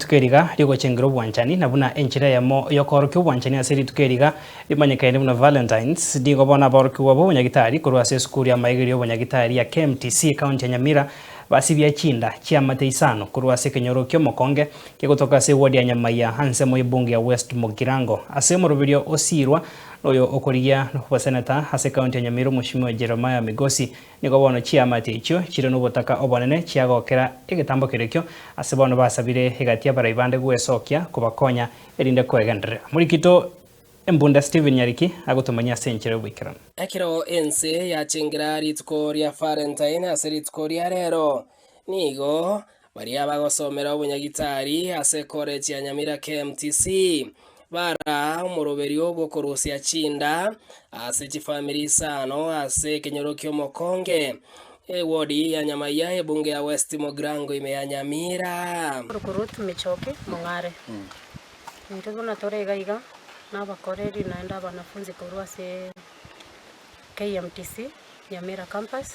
tukeriga riko chengero bwanchani na buna enchira yamo yokoroki bwanchani aseri tukeriga imanyikaine buna Valentines dingo bona boroki wabo bonyagitari kurwase skuli ya maigiri bonyagitari ya KMTC county ya Nyamira basi bya chinda chia mateisano kurwase kenyorokyo mokonge kigutoka se ward ya Nyamaya hanse mo ibunge ya West Mogirango ase mu rubirio osirwa oyo okorigia no senator ase county ya Nyamira Mheshimiwa Jeremiah Migosi nigo bono chia mateicho chire no botaka obonene chiagokera egetambo kerekyo ase bono basabire egatia baraibande gwesokia kubakonya erinde kwegendera murikito Embunda Steven Nyariki agutumanya senchero bwikirano akiro ense ya chengira ritko ria Valentine ase ritko ria rero nigo bari abagosomera obunyagitari ase college ya Nyamira KMTC bara umuroberio bokorusia chinda ase chifamily sano ase kenyorokyo mokonge wodi ya Nyamaya ebunge ya West Mogirango ime ya Nyamira Rukurutu Michoki Mongare nitugo na torega iga na bakoreri naenda wanafunzi kurwase KMTC Nyamira campus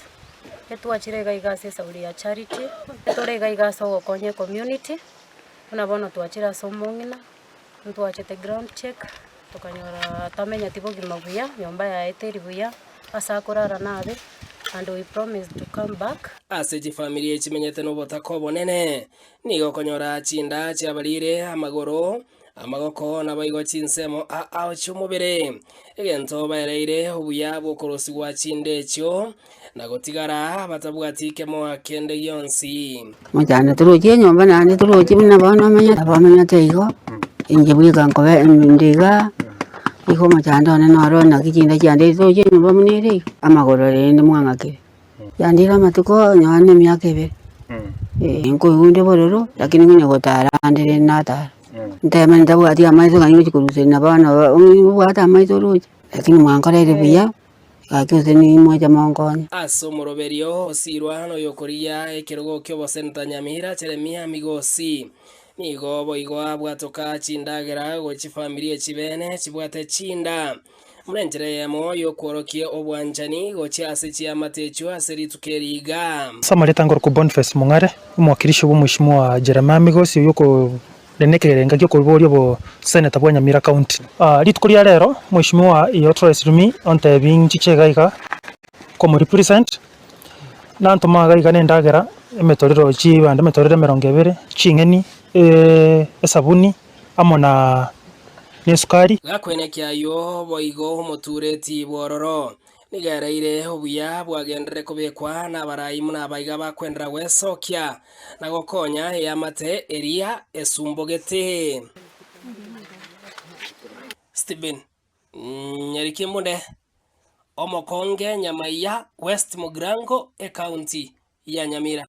etwachirega iga ase sauri ya charity torega iga so konye community unabona twachira somongina ntwachete ground check tukanyora tamenya tibogi mabuya nyomba ya eteri buya asa kurara nabe and we promise to come back ase family echimenyete no botako bonene nigo konyora chinda chiabalire amagoro amagoko nabayigo chinsemo a chumubere egento baereire obuya bokorosi gwa chinde ekyo nagotigara batabwatike mo akende yonsi mujana turoje nyomba nane turoje bina bamenya teigo inje bwiga nkobe ndiga iko mujanda ne naro na kijinda cyande turoje nyomba munere amagoro rende mwangake yandira matuko nyane myake be inko hunde bororo lakini ngene gotara andere nata ndema ndabwati amaizo kanyo chikuruse na bana bwata amaizo roje lakini mwankorere biya akose ni moja mongonya aso moroberio osirwa no yokoria ekirogo kyo bosenta Nyamira Jeremiah Migosi nigo boigo abwatoka chindagera go chifamily echibene chibwate chinda murenjere yemo yokworokie obwanjani go chiase chia matecho aseri tukeriga Samarita Ngoroko Boniface Mongare umwakilishi w'Mheshimiwa Jeremiah Migosi yoko lenekerenga kyo kuborio bo senator bwa Nyamira county litkuria rero Mheshimiwa iyo Trace Rumi onte bingi chegaiga como represent nanto magaiga nendagera emetorero chi bande metorero 20 chingeni esabuni amona nesukari gakwenekia yo boigo motureti bororo nigereire obuya bwagendere kubekwa na barayi muna baiga bakwendera gwesokia na gokonya yamate eria esumbogete Steven Nyariki Munde Omokonge Nyamaya West Mogirango county ya Nyamira.